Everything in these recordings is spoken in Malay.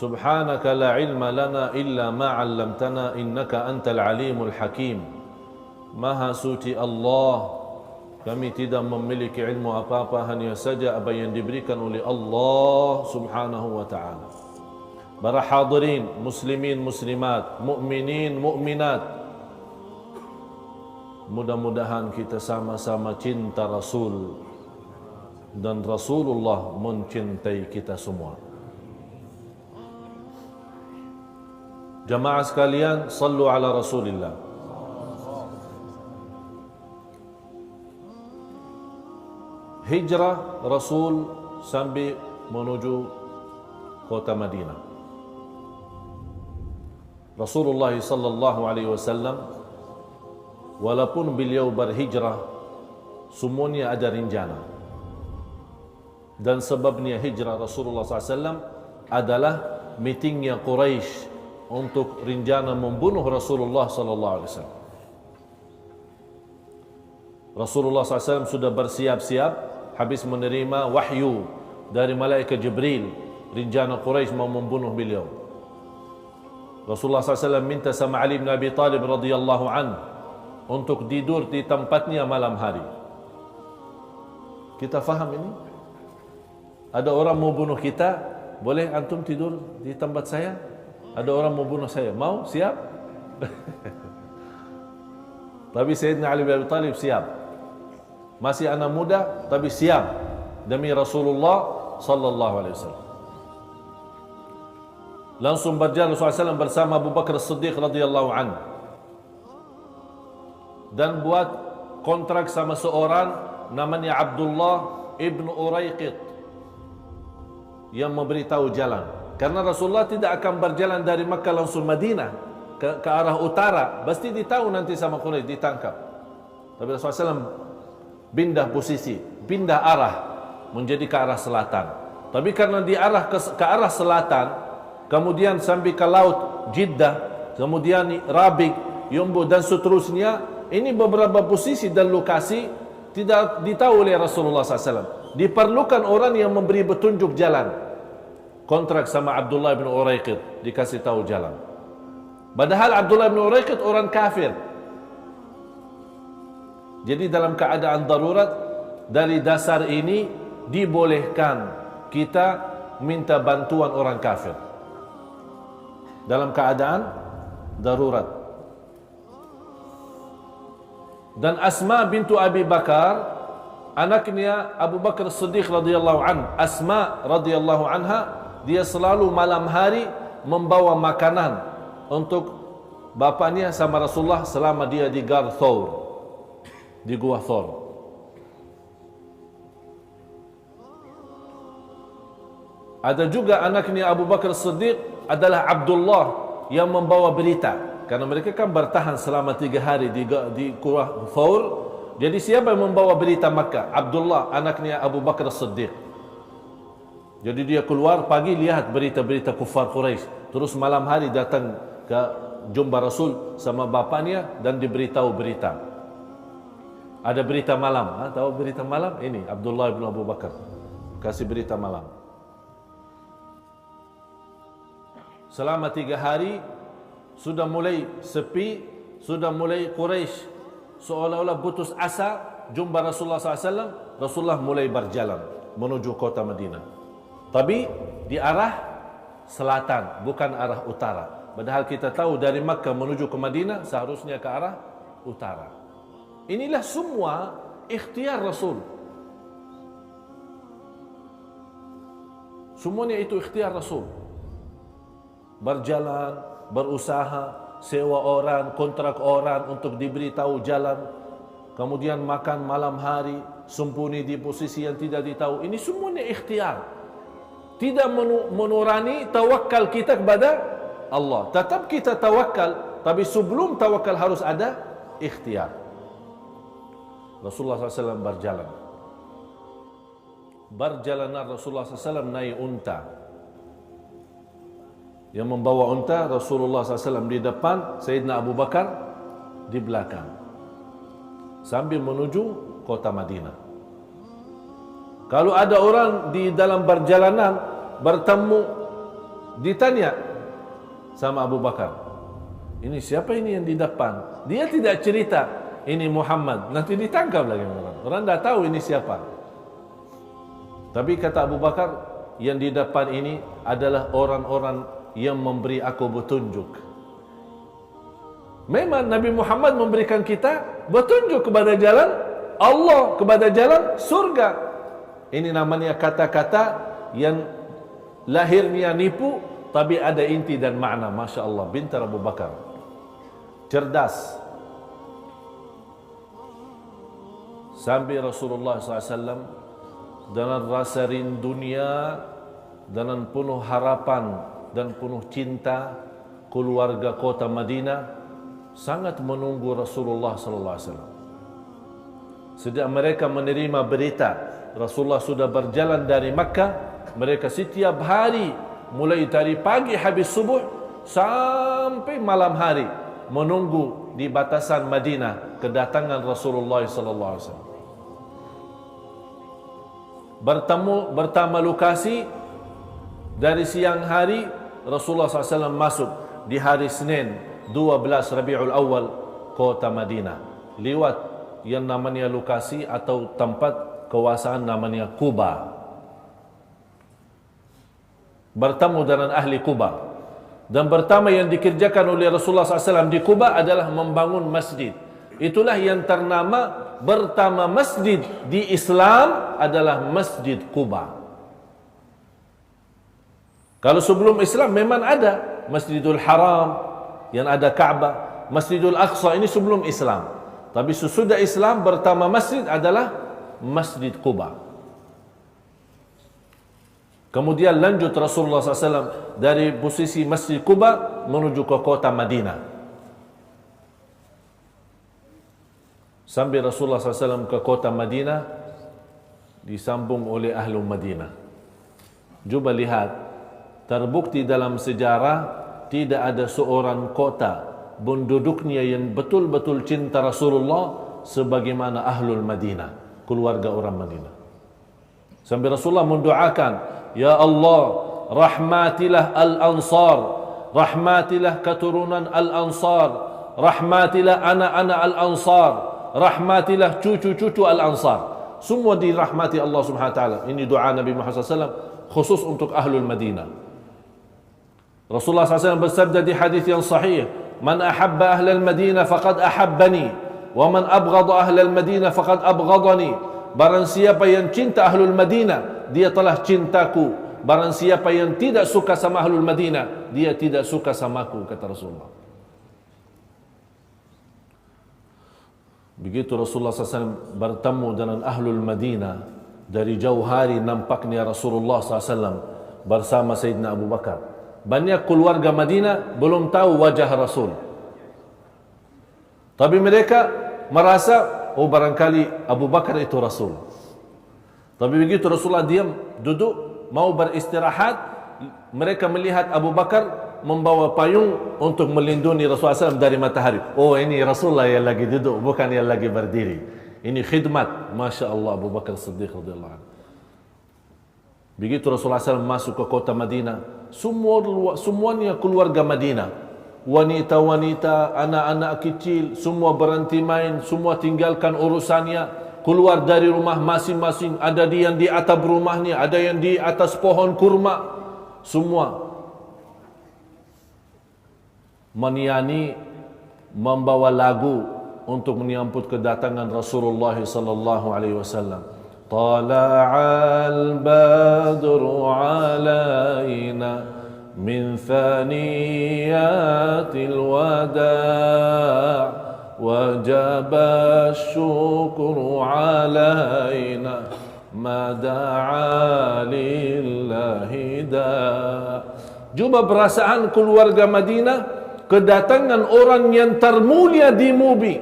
Subhanaka la ilma lana illa ma 'allamtana innaka antal alimul hakim. Maha suci Allah, kami tidak memiliki ilmu apa-apa, hanya saja apa yang diberikan oleh Allah Subhanahu wa taala. Para hadirin, muslimin, muslimat, mukminin, mukminat, mudah-mudahan kita sama-sama cinta Rasul dan Rasulullah mencintai kita semua. Jamaah sekalian, sallu ala Rasulillah. Hijrah Rasul sambil menuju kota Madinah. Rasulullah sallallahu alaihi wasallam walaupun beliau berhijrah, semuanya ada rencana. Dan sebabnya hijrah Rasulullah SAW adalah meetingnya Quraisy untuk rencana membunuh Rasulullah sallallahu alaihi wasallam. Rasulullah SAW sudah bersiap-siap habis menerima wahyu dari malaikat Jibril, rencana Quraisy mau membunuh beliau. Rasulullah SAW minta sama Ali bin Abi Talib radhiyallahu anhu untuk tidur di tempatnya malam hari. Kita faham ini? Ada orang mau bunuh kita, boleh antum tidur di tempat saya? Ada orang mau bunuh saya, mau? Siap? Tapi Sayyidina Ali bin Abi Talib siap. Masih anak muda, tapi siap demi Rasulullah sallallahu alaihi wasallam. Langsung berjalan Rasulullah SAW bersama Abu Bakar As-Siddiq radhiyallahu anhu dan buat kontrak sama seorang namanya Abdullah ibn Uraiqit yang memberitahu jalan. Karena Rasulullah tidak akan berjalan dari Makkah langsung Madinah ke arah utara, pasti ditahu nanti sama Quraisy, ditangkap. Tapi Rasulullah SAW pindah posisi, pindah arah menjadi ke arah selatan. Tapi karena diarah ke arah selatan, kemudian sampai ke laut Jeddah, kemudian Rabigh, Yumbu dan seterusnya, ini beberapa posisi dan lokasi tidak ditahu oleh Rasulullah SAW. Diperlukan orang yang memberi petunjuk jalan. Kontrak sama Abdullah bin Uraiqit, dikasih tahu jalan. Padahal Abdullah bin Uraiqit orang kafir. Jadi dalam keadaan darurat, dari dasar ini dibolehkan kita minta bantuan orang kafir dalam keadaan darurat. Dan Asma bintu Abi Bakar, anaknya Abu Bakar Siddiq radhiyallahu anhu, Asma radhiyallahu anha, dia selalu malam hari membawa makanan untuk bapaknya sama Rasulullah selama dia di Gar Thawr, di Gua Thawr. Ada juga anaknya Abu Bakar Siddiq adalah Abdullah yang membawa berita. Karena mereka kan bertahan selama 3 hari di Gua Thawr. Jadi siapa yang membawa berita Makkah? Abdullah, anaknya Abu Bakar Siddiq. Jadi dia keluar pagi lihat berita-berita kufar Quraisy, terus malam hari datang ke jumpa Rasul sama bapaknya dan diberitahu berita. Ada berita malam, tahu berita malam? Ini Abdullah bin Abu Bakar kasih berita malam. Selama 3 hari sudah mulai sepi, sudah mulai Quraisy seolah-olah putus asa jumpa Rasulullah SAW. Rasulullah mulai berjalan menuju kota Madinah. Tapi di arah selatan, bukan arah utara. Padahal kita tahu dari Makkah menuju ke Madinah seharusnya ke arah utara. Inilah semua ikhtiar Rasul. Semuanya itu ikhtiar Rasul. Berjalan, berusaha, sewa orang, kontrak orang untuk diberitahu jalan. Kemudian makan malam hari, sembunyi di posisi yang tidak ditahu. Ini semuanya ikhtiar. Tidak menurani tawakal kita kepada Allah. Tetap kita tawakal, tapi sebelum tawakal harus ada ikhtiar. Rasulullah SAW berjalan. Berjalanan Rasulullah SAW naik unta. Yang membawa unta Rasulullah SAW di depan, Sayyidina Abu Bakar di belakang, sambil menuju kota Madinah. Kalau ada orang di dalam perjalanan bertemu Ditanya sama Abu Bakar, ini siapa ini yang di depan? Dia tidak cerita, ini Muhammad. Nanti ditangkap lagi orang. Orang tidak tahu ini siapa. Tapi kata Abu Bakar, yang di depan ini adalah orang-orang yang memberi aku petunjuk. Memang Nabi Muhammad memberikan kita petunjuk kepada jalan Allah, kepada jalan surga. Ini namanya kata-kata yang lahirnya nipu, tapi ada inti dan makna. Masya Allah, pintar Abu Bakar, cerdas. Sampai Rasulullah SAW dengan rasa rindunya, dengan penuh harapan dan penuh cinta, keluarga kota Madinah sangat menunggu Rasulullah SAW. Sejak mereka menerima berita Rasulullah sudah berjalan dari Makkah, mereka setiap hari mulai dari pagi habis subuh sampai malam hari menunggu di batasan Madinah kedatangan Rasulullah SAW. Bertambah lokasi, dari siang hari Rasulullah SAW masuk di hari Senin 12 Rabiul Awal kota Madinah, lewat yang namanya lokasi atau tempat kewasaan namanya Quba. Bertemu dengan ahli Quba. Dan pertama yang dikerjakan oleh Rasulullah SAW di Quba adalah membangun masjid. Itulah yang ternama pertama masjid di Islam adalah Masjid Quba. Kalau sebelum Islam memang ada Masjidul Haram yang ada Ka'bah, Masjidul Aqsa, ini sebelum Islam. Tapi sesudah Islam pertama masjid adalah Masjid Quba. Kemudian lanjut Rasulullah SAW dari posisi Masjid Quba menuju ke kota Madinah. Sampai Rasulullah SAW ke kota Madinah, disambung oleh ahlu Madinah. Cuba lihat, terbukti dalam sejarah tidak ada seorang kota penduduknya yang betul-betul cinta Rasulullah sebagaimana ahlul Madinah, keluarga orang Madinah. Sampai Rasulullah mendoakan, ya Allah, rahmatilah al-ansar, rahmatilah keturunan al-ansar, rahmatilah anak-anak al-ansar, rahmatilah cucu-cucu al-ansar. Semua dirahmati Allah Subhanahu wa taala. Ini doa Nabi Muhammad SAW khusus untuk ahlul Madinah. Rasulullah SAW bersabda di hadis yang sahih, man ahabba ahlal Madinah faqad ahabbani, wa man abghada ahlal Madinah faqad abghadani. Barang siapa yang cinta ahlul Madinah, dia telah cintaku. Barang siapa yang tidak suka sama ahlul Madinah, dia tidak suka samaku, kata Rasulullah. Begitu Rasulullah SAW bertemu dengan ahlul Madinah, dari jauh hari nampaknya Rasulullah SAW bersama Sayyidina Abu Bakar. Banyak keluarga Madinah belum tahu wajah Rasul, tapi mereka merasa, oh barangkali Abu Bakar itu Rasul. Tapi begitu Rasulullah diam, duduk, mau beristirahat, mereka melihat Abu Bakar membawa payung untuk melindungi Rasulullah SAW dari matahari. Oh, ini Rasulullah yang lagi duduk, bukan yang lagi berdiri. Ini khidmat. Masya Allah, Abu Bakar Siddiq radhiyallahu anhu. Begitu Rasulullah SAW masuk ke kota Madinah, semuanya keluarga Madinah, wanita-wanita, anak-anak kecil, semua berhenti main, semua tinggalkan urusannya, keluar dari rumah masing-masing. Ada yang di atap rumahnya, ada yang di atas pohon kurma. Semua meniani, membawa lagu untuk menyambut kedatangan Rasulullah sallallahu alaihi wasallam. Tala'al badru alaina min thaniyatil wada' wajaba syukru alaina ma da'a lillahi da'. Cuba perasaan keluarga Madinah kedatangan orang yang termulia di bumi,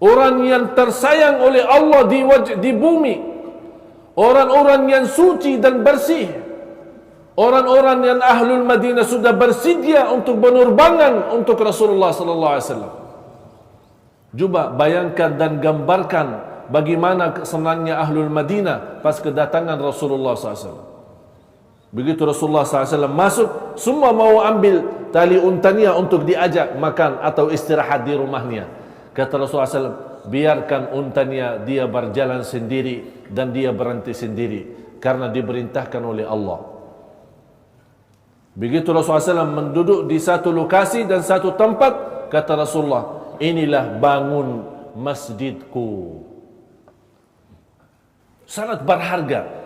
orang yang tersayang oleh Allah di bumi, orang-orang yang suci dan bersih, orang-orang yang ahlul Madinah sudah bersedia untuk penerbangan untuk Rasulullah sallallahu alaihi wasallam. Coba bayangkan dan gambarkan bagaimana senangnya ahlul Madinah pas kedatangan Rasulullah sallallahu alaihi wasallam. Begitu Rasulullah SAW masuk, semua mau ambil tali untanya untuk diajak makan atau istirahat di rumahnya. Kata Rasulullah SAW, biarkan untanya dia berjalan sendiri dan dia berhenti sendiri, karena diperintahkan oleh Allah. Begitu Rasulullah SAW menduduk di satu lokasi dan satu tempat, kata Rasulullah, inilah bangun masjidku. Sangat berharga.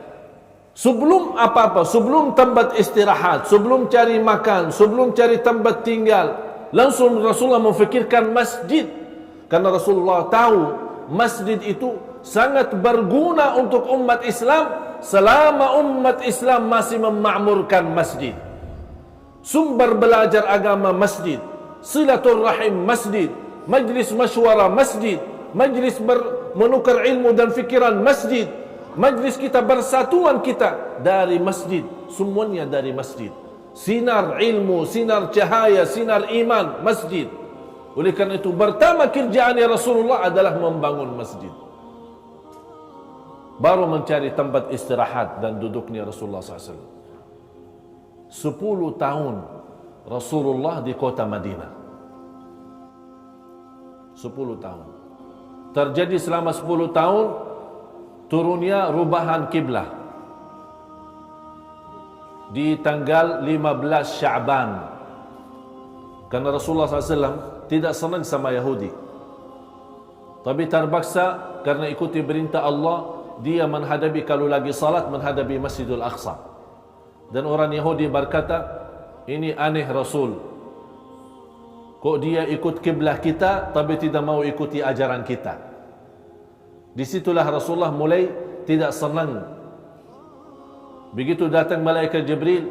Sebelum apa-apa, sebelum tempat istirahat, sebelum cari makan, sebelum cari tempat tinggal, langsung Rasulullah memfikirkan masjid. Karena Rasulullah tahu masjid itu sangat berguna untuk umat Islam selama umat Islam masih memakmurkan masjid. Sumber belajar agama masjid, silaturrahim masjid, majlis masywarah masjid, majlis menukar ilmu dan fikiran masjid, majlis kita bersatuan kita dari masjid, semuanya dari masjid. Sinar ilmu, sinar cahaya, sinar iman, masjid. Oleh karena itu pertama kerjaannya Rasulullah adalah membangun masjid. Baru mencari tempat istirahat dan duduknya Rasulullah SAW. 10 tahun Rasulullah di kota Madinah. 10 tahun. Terjadi selama 10 tahun turunnya rubahan kiblah di tanggal 15 Sya'ban. Karena Rasulullah SAW tidak senang sama Yahudi, tapi terpaksa karena ikuti perintah Allah, dia menghadapi, kalau lagi salat menghadapi Masjidul Aqsa. Dan orang Yahudi berkata, ini aneh Rasul, kok dia ikut kiblah kita tapi tidak mau ikuti ajaran kita. Disitulah Rasulullah mulai tidak senang. Begitu datang malaikat Jibril,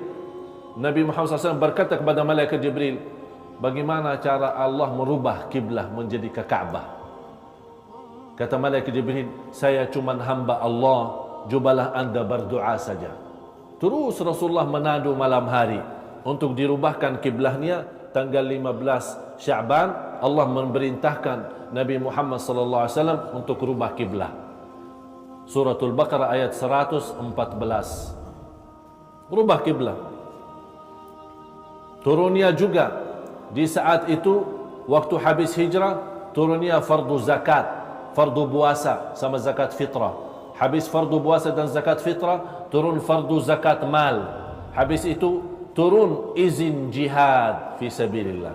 Nabi Muhammad SAW berkata kepada malaikat Jibril, bagaimana cara Allah merubah kiblah menjadi ke Ka'bah? Kata malaikat Jibril, saya cuma hamba Allah, cobalah anda berdoa saja. Terus Rasulullah menadu malam hari untuk dirubahkan kiblahnya. Tanggal 15 Sya'ban Allah memerintahkan Nabi Muhammad sallallahu alaihi wasallam untuk rubah kiblah. Suratul Baqarah ayat 114. Rubah kiblah. Turunnya juga di saat itu, waktu habis hijrah, turunnya fardu zakat, fardu puasa sama zakat fitrah. Habis fardu puasa dan zakat fitrah, turun fardu zakat mal. Habis itu turun izin jihad fi sabilillah.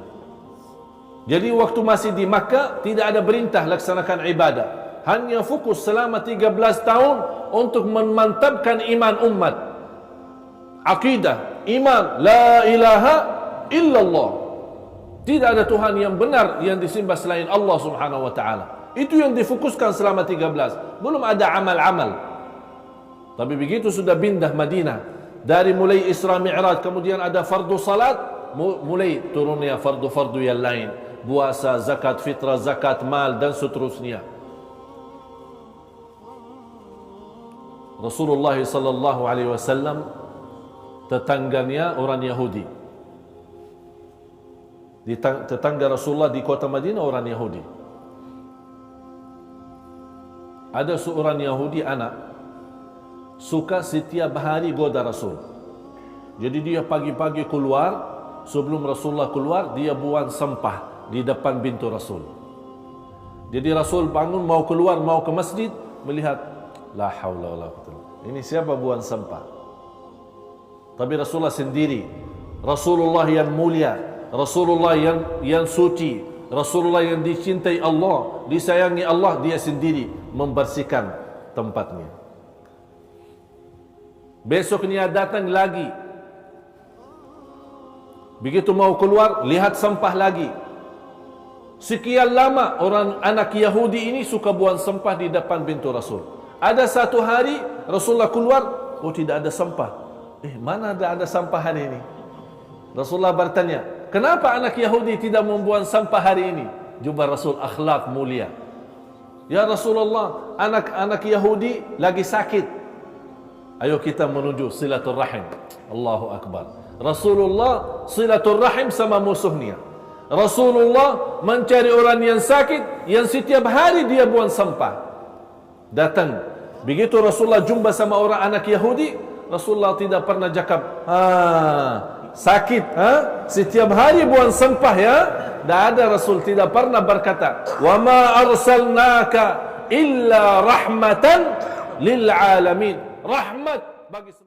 Jadi waktu masih di Makkah tidak ada perintah laksanakan ibadah, hanya fokus selama 13 tahun untuk memantapkan iman umat. Akidah, iman, la ilaha illallah. Tidak ada Tuhan yang benar yang disembah selain Allah Subhanahu wa taala. Itu yang difokuskan selama 13. Belum ada amal-amal. Tapi begitu sudah pindah Madinah, dari mulai Isra Mi'raj, kemudian ada fardu salat, mulai turunnya fardu-fardu yang lain, puasa, zakat fitrah, zakat mal dan seterusnya. Rasulullah sallallahu alaihi wasallam tetangganya orang Yahudi. Tetangga Rasulullah di kota Madinah orang Yahudi. Ada seorang Yahudi anak suka setiap hari goda Rasul. Jadi dia pagi-pagi keluar, sebelum Rasulullah keluar dia buang sampah di depan pintu Rasul. Jadi Rasul bangun mau keluar, mau ke masjid, melihat la haula wala quwwata. Ini siapa buang sampah? Tapi Rasulullah sendiri, Rasulullah yang mulia, Rasulullah yang suci, Rasulullah yang dicintai Allah, disayangi Allah, dia sendiri membersihkan tempatnya. Besoknya datang lagi. Begitu mau keluar, lihat sampah lagi. Sekian lama orang anak Yahudi ini suka buang sampah di depan pintu Rasul. Ada satu hari Rasulullah keluar, oh tidak ada sampah. Mana ada sampah hari ini? Rasulullah bertanya, kenapa anak Yahudi tidak membuang sampah hari ini? Jumpa Rasul akhlak mulia. Ya Rasulullah, anak-anak Yahudi lagi sakit. Ayo kita menuju silaturrahim. Allahu Akbar. Rasulullah silaturrahim sama musuhnya. Rasulullah mencari orang yang sakit, yang setiap hari dia buang sampah. Datang. Begitu Rasulullah jumpa sama orang anak Yahudi, Rasulullah tidak pernah cakap, sakit, setiap hari buang sampah ya. Tak ada, Rasul tidak pernah berkata, wa ma arsalnaka illa rahmatan lil alamin. Rahmat bagi semua.